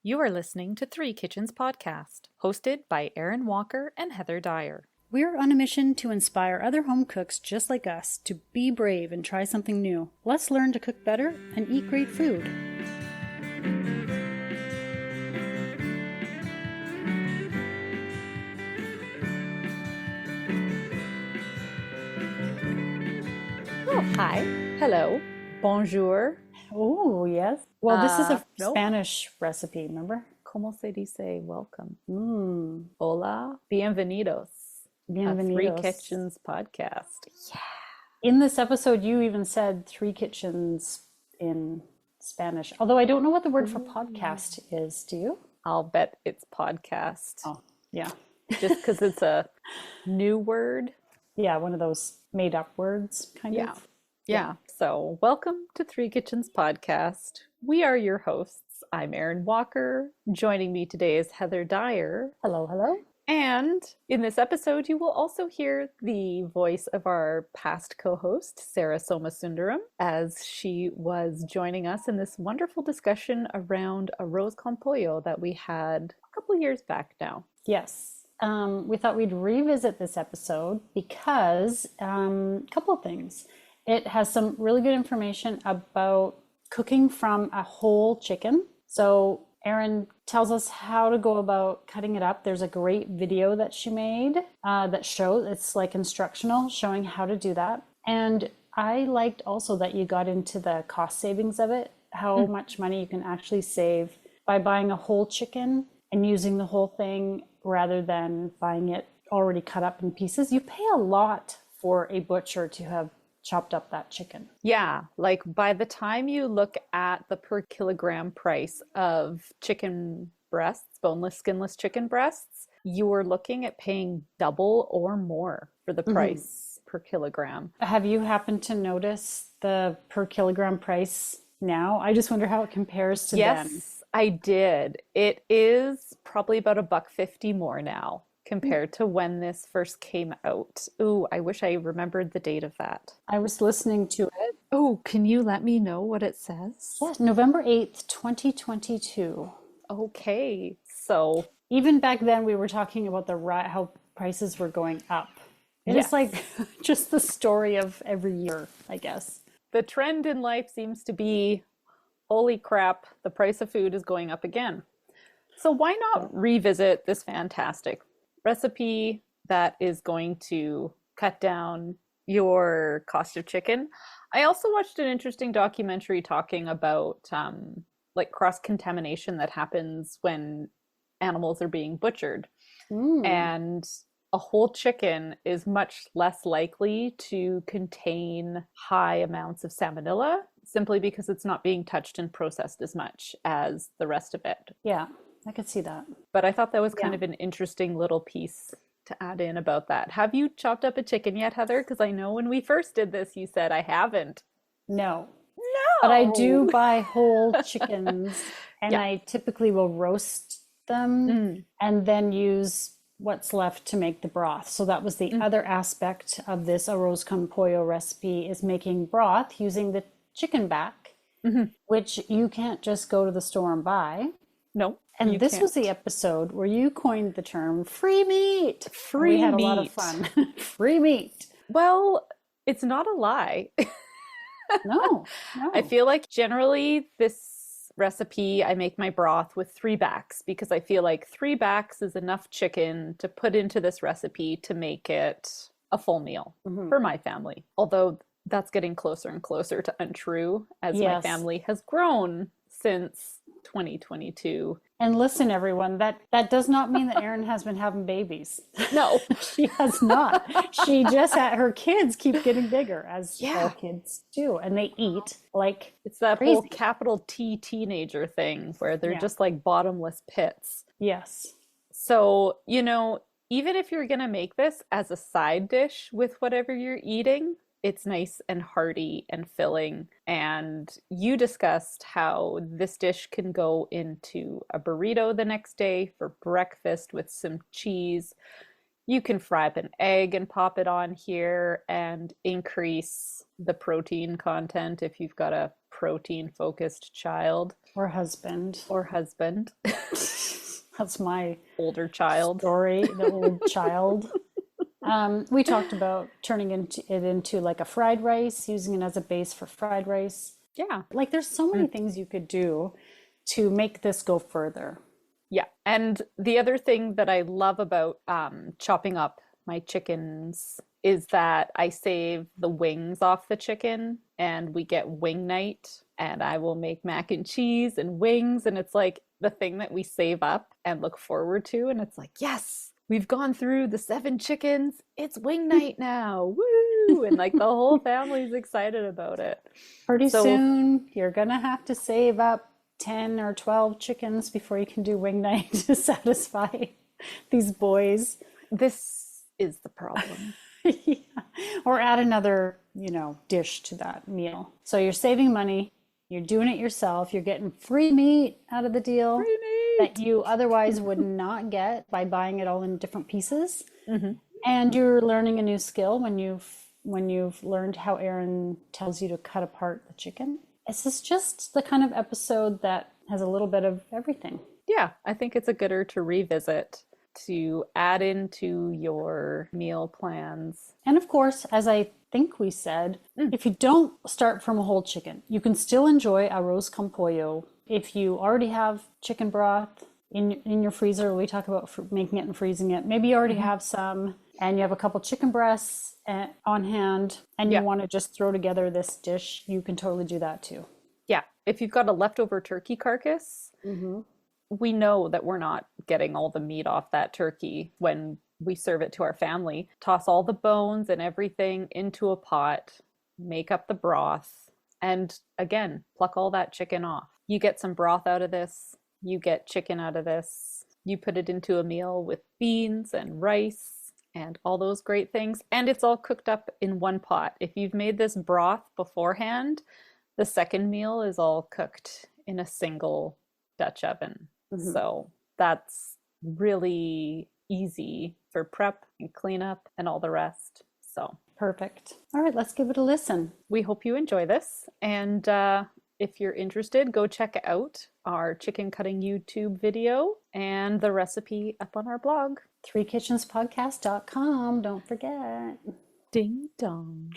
You are listening to Three Kitchens Podcast, hosted by Erin Walker and Heather Dyer. We're on a mission to inspire other home cooks just like us to be brave and try something new. Let's learn to cook better and eat great food. Oh, hi. Hello. Bonjour. Oh, yes. Well, this is a nope. Spanish recipe, remember? ¿Cómo se dice welcome? Hola. Bienvenidos. Bienvenidos. A Three Kitchens Podcast. Yeah. In this episode, you even said Three Kitchens in Spanish. Although I don't know what the word for podcast is. Do you? I'll bet it's podcast. Oh, yeah. Just because it's a new word. Yeah, one of those made up words, kind of. Yeah. So welcome to Three Kitchens Podcast. We are your hosts. I'm Erin Walker. Joining me today is Heather Dyer. Hello, hello. And in this episode, you will also hear the voice of our past co-host, Sarah Somasundaram, as she was joining us in this wonderful discussion around Arroz con Pollo that we had a couple years back now. Yes. We thought we'd revisit this episode because a couple of things. It has some really good information about cooking from a whole chicken. So Erin tells us how to go about cutting it up. There's a great video that she made that shows, it's like instructional, showing how to do that. And I liked also that you got into the cost savings of it, how much money you can actually save by buying a whole chicken and using the whole thing rather than buying it already cut up in pieces. You pay a lot for a butcher to have chopped up that chicken. Yeah, like by the time you look at the per kilogram price of chicken breasts, boneless, skinless chicken breasts, you are looking at paying double or more for the price per kilogram. Have you happened to notice the per kilogram price now? I just wonder how it compares to then. Yes, I did. It is probably about $1.50 more now compared to when this first came out. Ooh, I wish I remembered the date of that. I was listening to it. Oh, can you let me know what it says? Yes, November 8th, 2022. Okay, so even back then we were talking about how prices were going up. It's like just the story of every year, I guess. The trend in life seems to be, holy crap, the price of food is going up again. So why not revisit this fantastic recipe that is going to cut down your cost of chicken? I also watched an interesting documentary talking about like cross-contamination that happens when animals are being butchered. And a whole chicken is much less likely to contain high amounts of salmonella simply because it's not being touched and processed as much as the rest of it. Yeah, I could see that. But I thought that was kind of an interesting little piece to add in about that. Have you chopped up a chicken yet, Heather? Because I know when we first did this, you said I haven't. No. But I do buy whole chickens, and I typically will roast them and then use what's left to make the broth. So that was the other aspect of this Arroz con Pollo recipe, is making broth using the chicken back, which you can't just go to the store and buy. No. And this was the episode where you coined the term free meat. Free meat. We had a lot of fun. Free meat. Well, it's not a lie. No. I feel like generally this recipe, I make my broth with 3 backs because I feel like 3 backs is enough chicken to put into this recipe to make it a full meal for my family. Although that's getting closer and closer to untrue as my family has grown since 2022. And listen, everyone, that does not mean that Erin has been having babies. No, she has not. She just had her kids keep getting bigger, as all kids do, and they eat like it's that crazy. Whole capital T teenager thing where they're just like bottomless pits. Yes. So, you know, even if you're going to make this as a side dish with whatever you're eating, it's nice and hearty and filling. And you discussed how this dish can go into a burrito the next day for breakfast with some cheese. You can fry up an egg and pop it on here and increase the protein content if you've got a protein focused child Or husband. or husband, That's my older child. story, the old child. We talked about turning it into like a fried rice, using it as a base for fried rice. Yeah. Like there's so many things you could do to make this go further. Yeah. And the other thing that I love about chopping up my chickens is that I save the wings off the chicken and we get wing night and I will make mac and cheese and wings. And it's like the thing that we save up and look forward to. And it's like, yes, we've gone through the 7 chickens. It's wing night now. Woo! And like the whole family's excited about it. Pretty So- soon, you're gonna have to save up 10 or 12 chickens before you can do wing night to satisfy these boys. This is the problem. Yeah. Or add another, dish to that meal. So you're saving money, you're doing it yourself, you're getting free meat out of the deal Free meat! that you otherwise would not get by buying it all in different pieces. And you're learning a new skill when you've learned how Erin tells you to cut apart the chicken. This is just the kind of episode that has a little bit of everything. Yeah, I think it's a gooder to revisit, to add into your meal plans. And of course, as I think we said, if you don't start from a whole chicken, you can still enjoy Arroz con Pollo. If you already have chicken broth in your freezer, we talk about making it and freezing it. Maybe you already have some and you have a couple chicken breasts on hand and you want to just throw together this dish, you can totally do that too. Yeah, if you've got a leftover turkey carcass, we know that we're not getting all the meat off that turkey when we serve it to our family. Toss all the bones and everything into a pot, make up the broth, and again, pluck all that chicken off. You get some broth out of this, you get chicken out of this, you put it into a meal with beans and rice and all those great things, and it's all cooked up in one pot. If you've made this broth beforehand, the second meal is all cooked in a single Dutch oven. So that's really easy for prep and cleanup and all the rest. So Perfect. All right, let's give it a listen. we hope you enjoy this. And if you're interested, go check out our chicken cutting YouTube video and the recipe up on our blog. threekitchenspodcast.com, don't forget. Ding dong.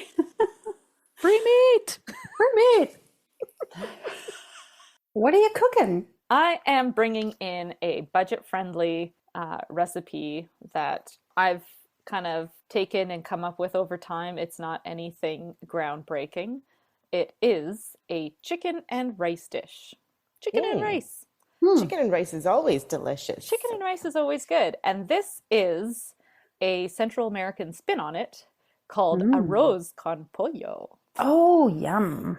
Free meat! For me. What are you cooking? I am bringing in a budget-friendly recipe that I've kind of taken and come up with over time. It's not anything groundbreaking. It is a chicken and rice dish. Chicken and rice. Chicken and rice is always delicious. Chicken and rice is always good. And this is a Central American spin on it called Arroz con Pollo. Oh, yum.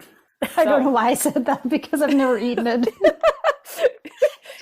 I don't know why I said that because I've never eaten it.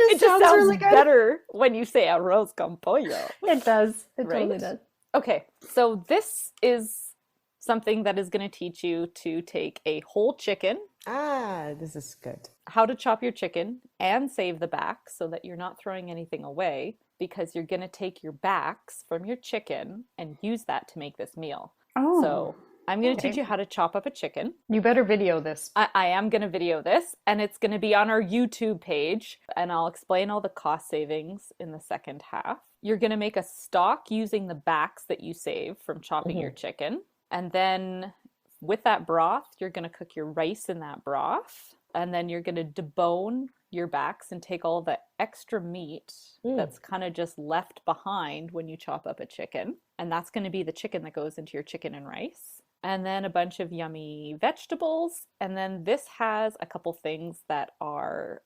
It just sounds sounds really good. better when you say Arroz con Pollo. It does. It totally Right? does. Okay, so this is something that is going to teach you to take a whole chicken, This is good. how to chop your chicken, and save the back so that you're not throwing anything away, because you're going to take your backs from your chicken and use that to make this meal. Oh. So I'm going to teach you how to chop up a chicken. You better video this. I am going to video this, and it's going to be on our YouTube page, and I'll explain all the cost savings in the second half. You're going to make a stock using the backs that you save from chopping your chicken, and then with that broth, you're going to cook your rice in that broth, and then you're going to debone your backs and take all the extra meat that's kind of just left behind when you chop up a chicken, and that's going to be the chicken that goes into your chicken and rice. And then a bunch of yummy vegetables. And then this has a couple things that are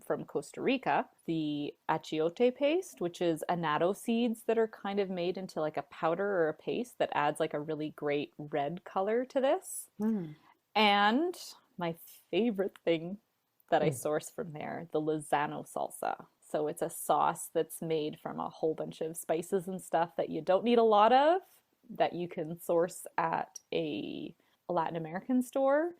from Costa Rica. The achiote paste, which is annatto seeds that are kind of made into like a powder or a paste that adds like a really great red color to this. And my favorite thing that I source from there, the Lozano salsa. So it's a sauce that's made from a whole bunch of spices and stuff that you don't need a lot of, that you can source at a Latin American store,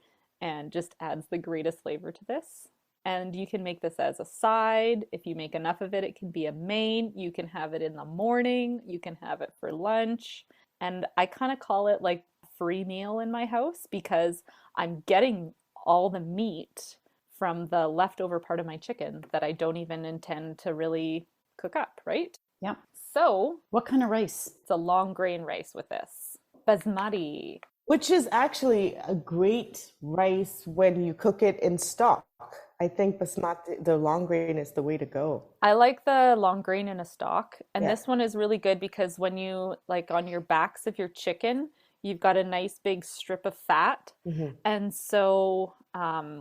and just adds the greatest flavor to this. And you can make this as a side. If you make enough of it, it can be a main. You can have it in the morning. You can have it for lunch. And I kind of call it like a free meal in my house, because I'm getting all the meat from the leftover part of my chicken that I don't even intend to really cook up, right? Yeah. So What kind of rice? it's a long grain rice with this. Basmati. Which is actually a great rice when you cook it in stock. I think basmati, the long grain, is the way to go. I like the long grain in a stock. And Yeah. this one is really good because when you, like on your backs of your chicken, you've got a nice big strip of fat. Mhm. And so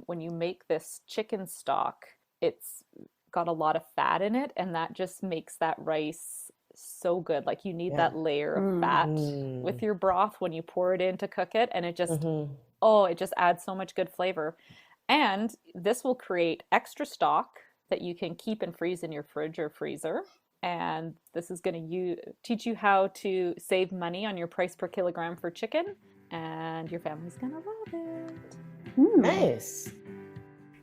when you make this chicken stock, it's got a lot of fat in it. And that just makes that rice so good. Like you need Yeah. that layer of fat with your broth when you pour it in to cook it. And it just, oh, it just adds so much good flavor. And this will create extra stock that you can keep and freeze in your fridge or freezer. And this is going to teach you how to save money on your price per kilogram for chicken. And your family's going to love it. Nice.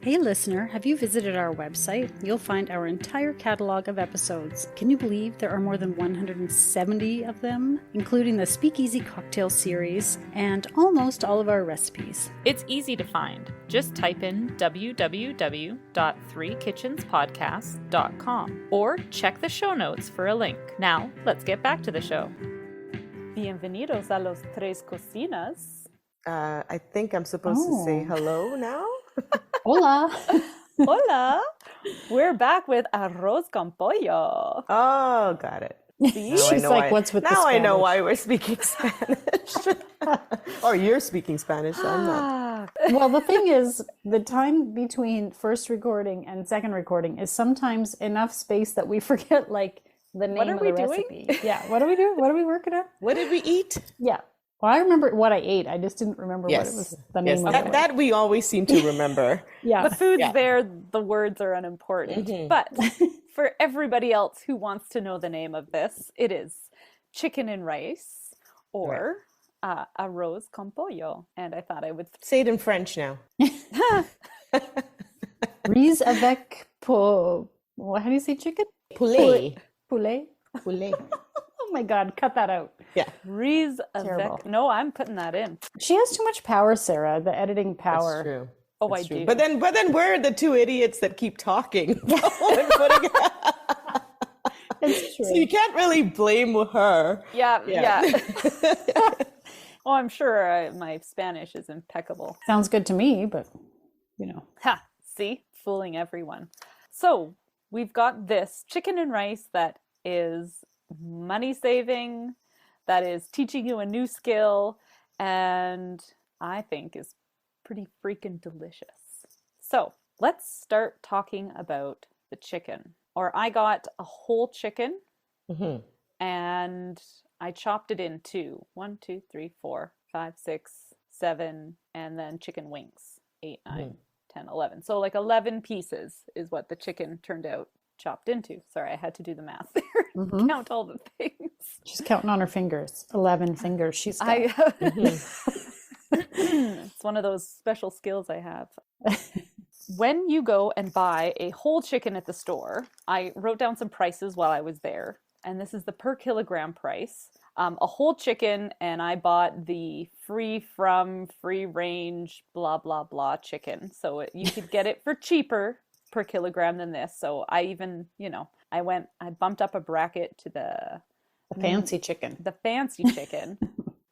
Hey listener, have you visited our website? You'll find our entire catalog of episodes. Can you believe there are more than 170 of them, including the Speakeasy Cocktail series and almost all of our recipes? It's easy to find. Just type in www.threekitchenspodcast.com or check the show notes for a link. Now, let's get back to the show. Bienvenidos a los Tres Cocinas. I think I'm supposed to say hello now. Hola! Hola! We're back with Arroz con Pollo. Oh, got it. See? Now I She's know like, why- what's with the Now I know Spanish? why we're speaking Spanish. Or you're speaking Spanish, so I'm not. Well, the thing is, the time between first recording and second recording is sometimes enough space that we forget, like, the name What are of we the doing? recipe. Yeah, what are we doing? What are we working on? What did we eat? Yeah. Well, I remember what I ate. I just didn't remember what it was. The name Yes, of that, it. that we always seem to remember. Yeah. The food's Yeah. there, the words are unimportant. But for everybody else who wants to know the name of this, it is chicken and rice or arroz con pollo. And I thought I would Say it in French now. Riz avec po. Well, how do you say chicken? Poulet. Poulet. Poulet. Oh my God, cut that out. Yeah, riz Terrible. avec. No, I'm putting that in. She has too much power, Sarah. The editing power. that's true. Oh, That's I true. do. But then we're the two idiots that keep talking. And putting- It's true. so you can't really blame her. Yeah. Oh, I'm sure my Spanish is impeccable. Sounds good to me, but you know. Ha! See? Fooling everyone. So, we've got this chicken and rice that is money saving, that is teaching you a new skill, and I think is pretty freaking delicious. So, let's start talking about the chicken. Or I got a whole chicken Mhm. and I chopped it into 1, 2, 3, 4, 5, 6, 7, and then chicken wings. 8, 9, 10, 11. So like 11 pieces is what the chicken turned out chopped into. Sorry, I had to do the math there. Count all the things. She's counting on her fingers. 11 fingers she's got. It's one of those special skills I have. When you go and buy a whole chicken at the store, I wrote down some prices while I was there, and this is the per kilogram price. A whole chicken, and I bought the free range, blah, blah, blah chicken. So you could get it for cheaper per kilogram than this. So I even, I bumped up a bracket to the Fancy chicken. the fancy chicken.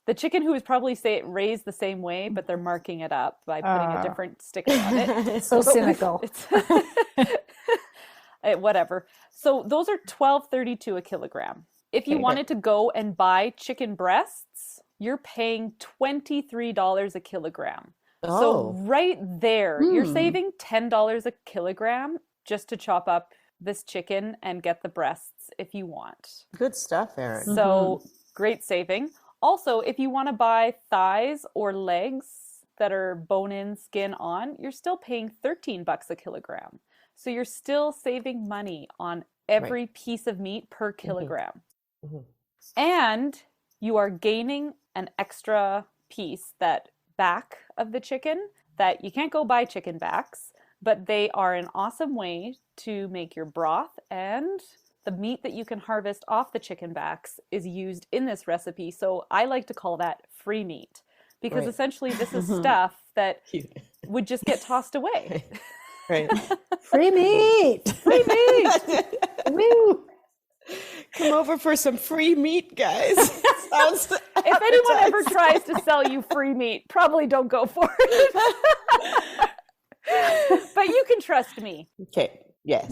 The chicken who is probably raised the same way, but they're marking it up by putting a different sticker on it. So cynical. Whatever. So those are $12.32 a kilogram. If you wanted to go and buy chicken breasts, you're paying $23 a kilogram. So right there, you're saving $10 a kilogram just to chop up this chicken and get the breasts if you want. Good stuff, Erin. So great saving. Also, if you want to buy thighs or legs that are bone-in, skin on, you're still paying $13 a kilogram. So you're still saving money on every piece of meat per kilogram. And you are gaining an extra piece, that back of the chicken, that you can't go buy chicken backs, but they are an awesome way to make your broth, and the meat that you can harvest off the chicken backs is used in this recipe. So I like to call that free meat, because essentially this is stuff that Cute. would just get tossed away. Right. Free meat. Free meat. Woo. Come over for some free meat, guys. Sounds If anyone ever appetizing. tries to sell you free meat, probably don't go for it. But you can trust me. Okay. Yes.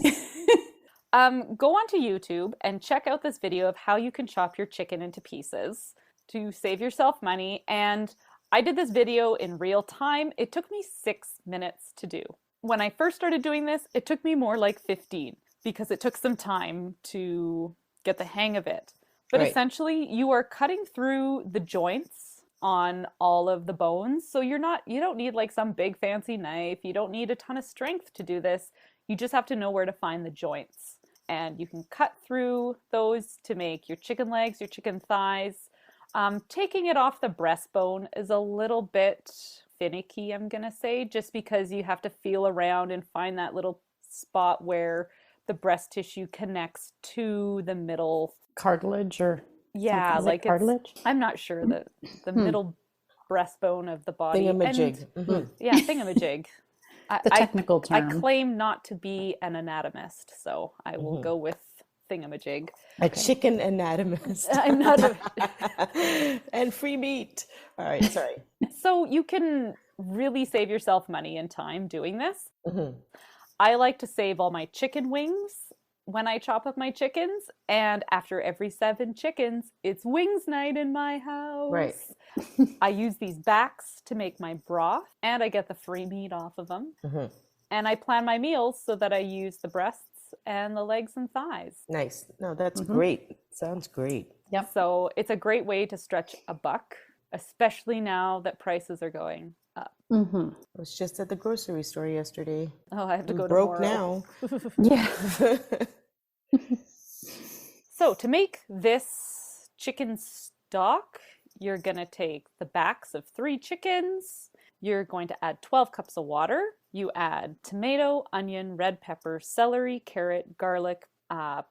Go onto YouTube and check out this video of how you can chop your chicken into pieces to save yourself money. And I did this video in real time. It took me 6 minutes to do. When I first started doing this, it took me more like 15 because it took some time to get the hang of it. But Right. essentially, you are cutting through the joints on all of the bones. So you don't need like some big fancy knife. You don't need a ton of strength to do this. You just have to know where to find the joints. And you can cut through those to make your chicken legs, your chicken thighs. Taking it off the breastbone is a little bit finicky, I'm going to say, just because you have to feel around and find that little spot where the breast tissue connects to the middle. Cartilage or Yeah, something. Is it like cartilage? I'm not sure, the middle breastbone of the body. Thingamajig. And, Mhm. yeah, thingamajig. The technical I term. claim not to be an anatomist, so I will go with thingamajig. A chicken anatomist. I'm not a... And free meat. All right. Sorry. So you can really save yourself money and time doing this. Mhm. I like to save all my chicken wings when I chop up my chickens, and after every 7 chickens, it's wings night in my house. Right. I use these backs to make my broth, and I get the free meat off of them. Mhm. And I plan my meals so that I use the breasts and the legs and thighs. Nice. No, that's great. Sounds great. Yep. So it's a great way to stretch a buck, especially now that prices are going up. Mm-hmm. I was just at the grocery store yesterday. Oh, I have to I'm go broke tomorrow. now. Yeah. So to make this chicken stock, you're going to take the backs of 3 chickens. You're going to add 12 cups of water. You add tomato, onion, red pepper, celery, carrot, garlic,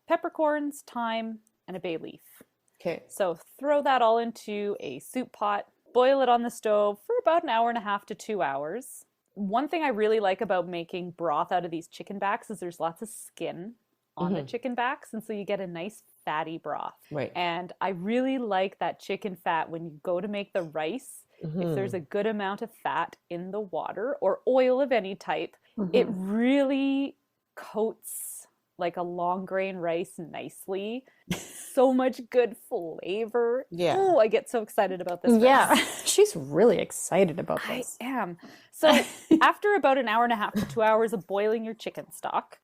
peppercorns, thyme, and a bay leaf. Okay. So throw that all into a soup pot. Boil it on the stove for about 1.5 to 2 hours. One thing I really like about making broth out of these chicken backs is there's lots of skin on the chicken backs, and so you get a nice fatty broth. Right. And I really like that chicken fat when you go to make the rice. If there's a good amount of fat in the water or oil of any type, it really coats like a long grain rice nicely. So much good flavor. Yeah. Oh, I get so excited about this. Yeah. rice. She's really excited about I this. am. So after about 1.5 to 2 hours of boiling your chicken stock,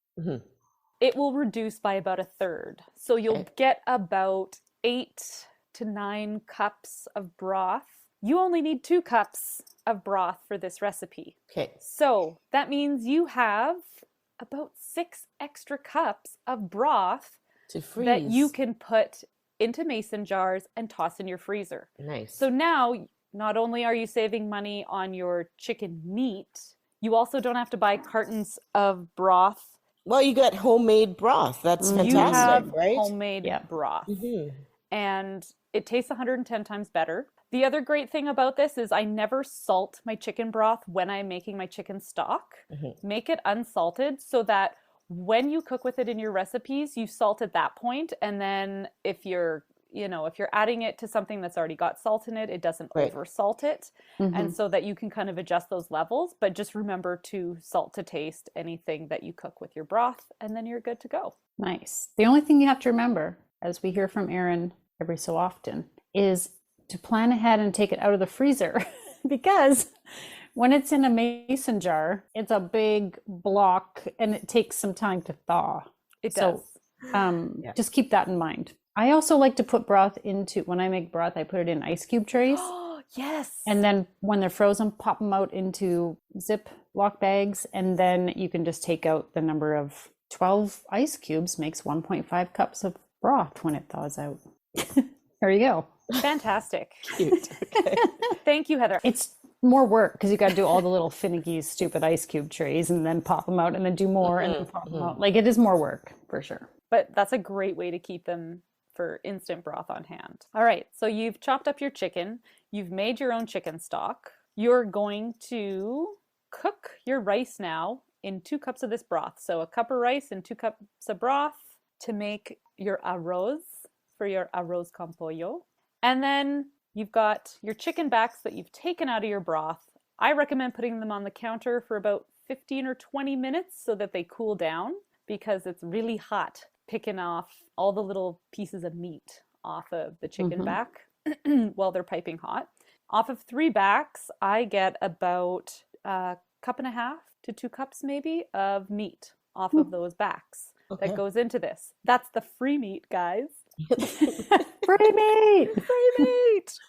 it will reduce by about 1/3. So you'll get about 8 to 9 cups of broth. You only need 2 cups of broth for this recipe. Okay. So that means you have about 6 extra cups of broth To freeze. that you can put into mason jars and toss in your freezer. Nice. So now, not only are you saving money on your chicken meat, you also don't have to buy cartons of broth. Well, you got homemade broth. That's fantastic, You have right? homemade Yeah. broth. Mhm. And it tastes 110 times better. The other great thing about this is I never salt my chicken broth when I'm making my chicken stock. Make it unsalted so that when you cook with it in your recipes, you salt at that point. And then if you're adding it to something that's already got salt in it, it doesn't Right. over salt it. And so that you can kind of adjust those levels, but just remember to salt to taste anything that you cook with your broth, and then you're good to go. Nice. The only thing you have to remember, as we hear from Erin every so often, is to plan ahead and take it out of the freezer because when it's in a mason jar, it's a big block and it takes some time to thaw. It So, does. Just keep that in mind. I also like to put broth when I make broth, I put it in ice cube trays. Oh, yes. And then when they're frozen, pop them out into Ziploc bags. And then you can just take out the number of 12 ice cubes, makes 1.5 cups of broth when it thaws out. There you go. Fantastic. Cute. Okay. Thank you, Heather. It's more work because you got to do all the little finicky, stupid ice cube trays and then pop them out and then do more and then pop them out. Like it is more work for sure. But that's a great way to keep them for instant broth on hand. All right, so you've chopped up your chicken. You've made your own chicken stock. you're going to cook your rice now in 2 cups of this broth. So a cup of rice and 2 cups of broth to make your arroz for your arroz con pollo. And then you've got your chicken backs that you've taken out of your broth. I recommend putting them on the counter for about 15 or 20 minutes so that they cool down, because it's really hot picking off all the little pieces of meat off of the chicken back while they're piping hot. Off of 3 backs, I get about a cup and a half to 2 cups maybe of meat off of those backs that goes into this. That's the free meat, guys. Free meat! Free meat!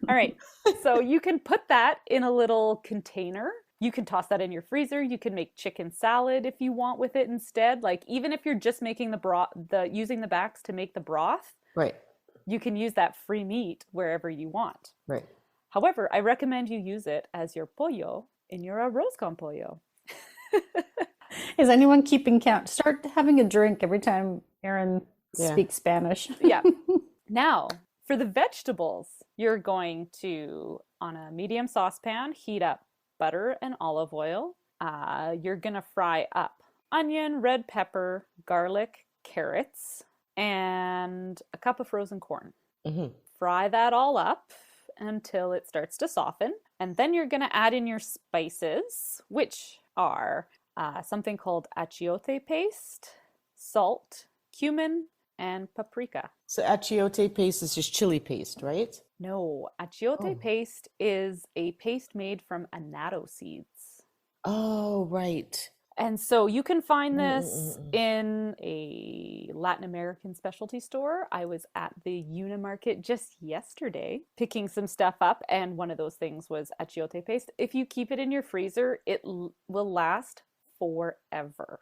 All right, so you can put that in a little container. You can toss that in your freezer. You can make chicken salad if you want with it instead. Like, even if you're just making the broth, using the backs to make the broth, Right. you can use that free meat wherever you want. Right. However, I recommend you use it as your pollo in your arroz con pollo. Is anyone keeping count? Start having a drink every time Erin speaks Spanish. Yeah. Now, for the vegetables, you're going to, on a medium saucepan, heat up butter and olive oil. You're going to fry up onion, red pepper, garlic, carrots, and a cup of frozen corn. Fry that all up until it starts to soften. And then you're going to add in your spices, which are something called achiote paste, salt, cumin, and paprika. So achiote paste is just chili paste, right? No, achiote paste is a paste made from annatto seeds. Oh, right. And so you can find this in a Latin American specialty store. I was at the Unimarket just yesterday picking some stuff up, and one of those things was achiote paste. If you keep it in your freezer, it will last forever.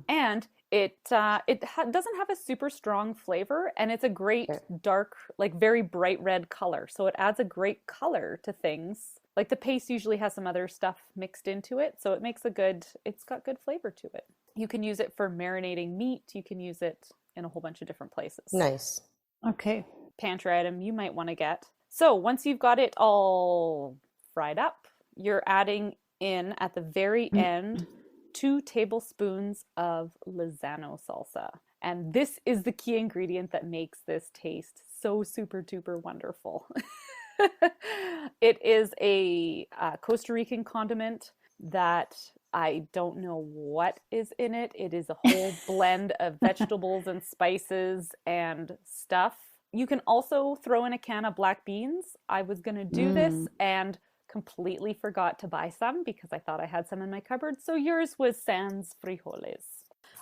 And it doesn't have a super strong flavor, and it's a great dark, like very bright red color. So it adds a great color to things. Like the paste usually has some other stuff mixed into it, so it makes it's got good flavor to it. You can use it for marinating meat. You can use it in a whole bunch of different places. Nice. Okay. Pantry item you might want to get. So once you've got it all fried up, you're adding in at the very end 2 tablespoons of Lozano salsa. And this is the key ingredient that makes this taste so super duper wonderful. It is a Costa Rican condiment that I don't know what is in it. It is a whole blend of vegetables and spices and stuff. You can also throw in a can of black beans. I was going to do this and completely forgot to buy some because I thought I had some in my cupboard. So yours was sans frijoles.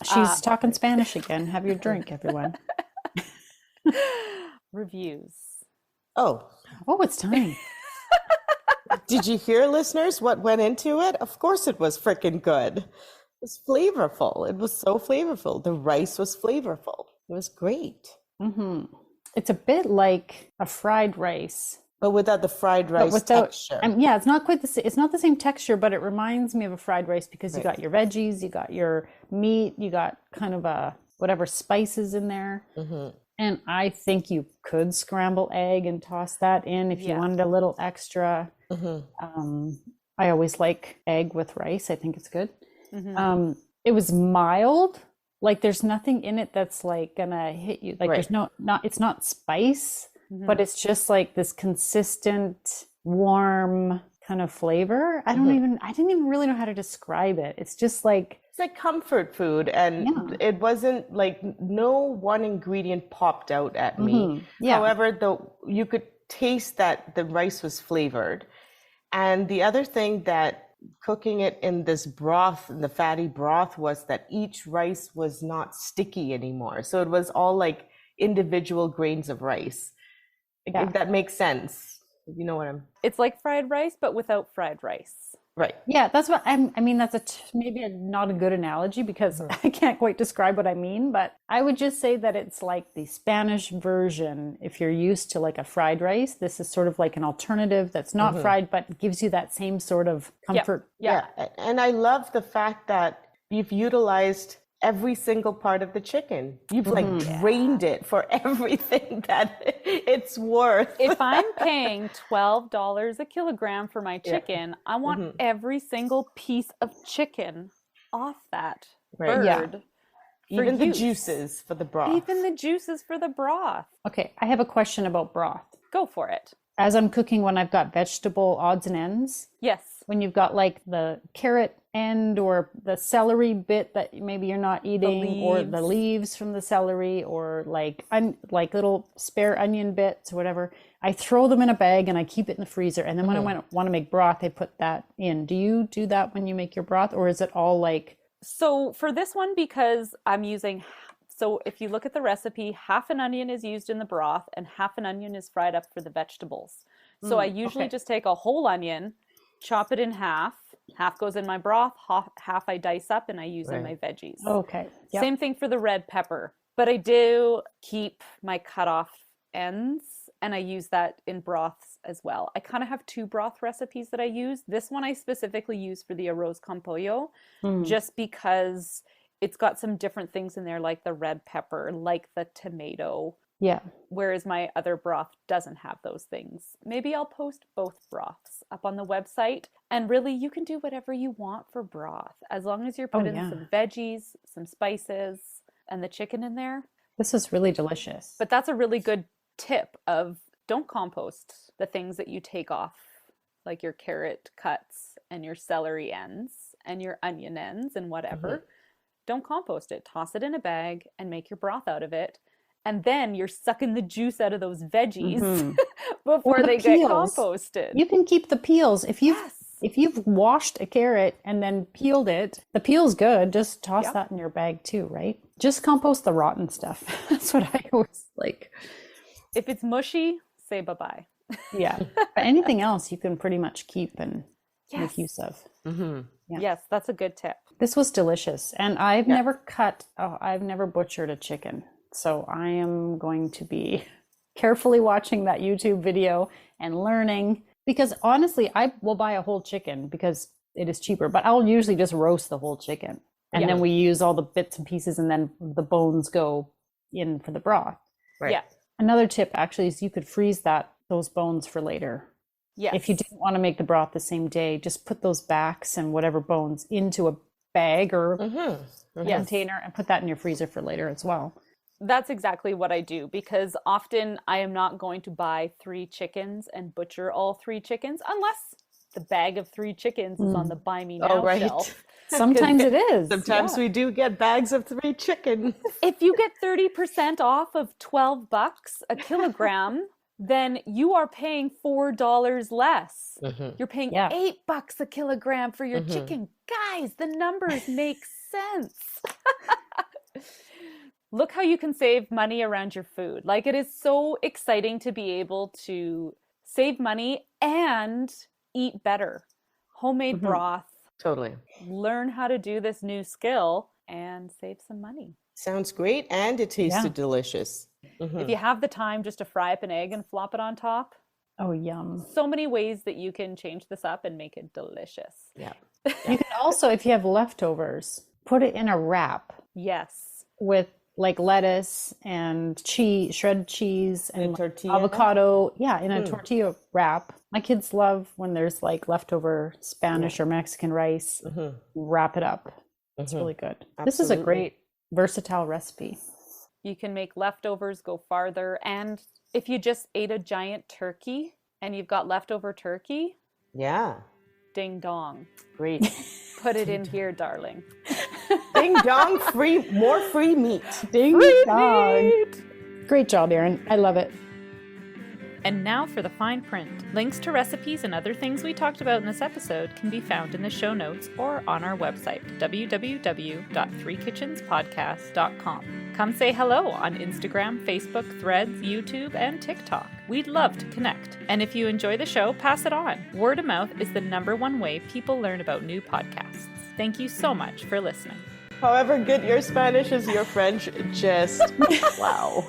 She's talking Spanish again. Have your drink, everyone. Reviews. Oh, It's time. did you hear, listeners, what went into it? Of course it was freaking good. It was flavorful. It was so flavorful. The rice was flavorful. It was great. It's a bit like a fried rice. But without the fried rice texture. Yeah, it's not quite it's not the same texture, but it reminds me of a fried rice because you got your veggies, you got your meat, you got kind of whatever spices in there. And I think you could scramble egg and toss that in if you wanted a little extra. I always like egg with rice. I think it's good. It was mild. Like there's nothing in it that's like gonna hit you. Like there's it's not spice, but it's just like this consistent, warm kind of flavor. I didn't even really know how to describe it. It's just like, It's like comfort food, and it wasn't like no one ingredient popped out at me. However, you could taste that the rice was flavored. And the other thing that cooking it in this broth, in the fatty broth, was that each rice was not sticky anymore. So it was all like individual grains of rice. If that makes sense. You know what I'm... It's like fried rice, but without fried rice. Right. Yeah, that's what I mean. That's maybe not a good analogy because I can't quite describe what I mean, but I would just say that it's like the Spanish version. If you're used to like a fried rice, this is sort of like an alternative that's not fried, but gives you that same sort of comfort. And I love the fact that you've utilized every single part of the chicken. You've like drained it for everything that it's worth. If I'm paying $12 a kilogram for my chicken, I want every single piece of chicken off that bird. Yeah. Even the juices for the broth. Even the juices for the broth. Okay, I have a question about broth. Go for it. As I'm cooking, when I've got vegetable odds and ends, Yes. when you've got like the carrot end or the celery bit that maybe you're not eating, or the leaves from the celery, or like little spare onion bits or whatever, I throw them in a bag and I keep it in the freezer. And then when I want to make broth, I put that in. Do you do that when you make your broth, or is it all like... So for this one, because I'm using... So if you look at the recipe, half an onion is used in the broth and half an onion is fried up for the vegetables. So I usually just take a whole onion, chop it in half goes in my broth, half I dice up and I use in my veggies. Okay. Yep. Same thing for the red pepper. But I do keep my cut off ends and I use that in broths as well. I kind of have two broth recipes that I use. This one I specifically use for the Arroz con Pollo, just because it's got some different things in there, like the red pepper, like the tomato. Yeah. Whereas my other broth doesn't have those things. Maybe I'll post both broths up on the website. And really, you can do whatever you want for broth, as long as you're putting some veggies, some spices, and the chicken in there. This is really delicious. But that's a really good tip of don't compost the things that you take off, like your carrot cuts and your celery ends and your onion ends and whatever. Don't compost it. Toss it in a bag and make your broth out of it. And then you're sucking the juice out of those veggies before they get composted. You can keep the peels. If you've washed a carrot and then peeled it, the peel's good. Just toss that in your bag too, right? Just compost the rotten stuff. That's what I always like. If it's mushy, say bye-bye. Yeah. But anything else you can pretty much keep and make use of. Yeah. Yes, that's a good tip. This was delicious. And I've never butchered a chicken. So I am going to be carefully watching that YouTube video and learning, because honestly, I will buy a whole chicken because it is cheaper, but I'll usually just roast the whole chicken. And then we use all the bits and pieces and then the bones go in for the broth. Right. Yeah. Another tip actually is you could freeze those bones for later. Yes. If you didn't want to make the broth the same day, just put those backs and whatever bones into a bag or a container and put that in your freezer for later as well. That's exactly what I do, because often I am not going to buy 3 chickens and butcher all 3 chickens unless the bag of 3 chickens is on the buy me now shelf. Sometimes it is. Sometimes we do get bags of 3 chicken. If you get 30% off of $12 a kilogram, then you are paying $4 less. You're paying $8 a kilogram for your chicken. Guys, the numbers make sense. Look how you can save money around your food. Like, it is so exciting to be able to save money and eat better. Homemade broth. Totally. Learn how to do this new skill and save some money. Sounds great. And it tasted delicious. If you have the time just to fry up an egg and flop it on top. Oh, yum. So many ways that you can change this up and make it delicious. Yeah. You can also, if you have leftovers, put it in a wrap. Yes. With like lettuce and cheese, shredded cheese and tortilla. Avocado. Yeah, in a tortilla wrap. My kids love when there's like leftover Spanish or Mexican rice. Wrap it up. It's really good. Absolutely. This is a great versatile recipe. You can make leftovers go farther. And if you just ate a giant turkey and you've got leftover turkey, ding dong. Great. Put it in here, darling. Ding dong, more free meat. Ding dong. Great job, Erin. I love it. And now for the fine print. Links to recipes and other things we talked about in this episode can be found in the show notes or on our website, www.threekitchenspodcast.com. Come say hello on Instagram, Facebook, Threads, YouTube, and TikTok. We'd love to connect. And if you enjoy the show, pass it on. Word of mouth is the #1 way people learn about new podcasts. Thank you so much for listening. However good your Spanish is, your French just wow.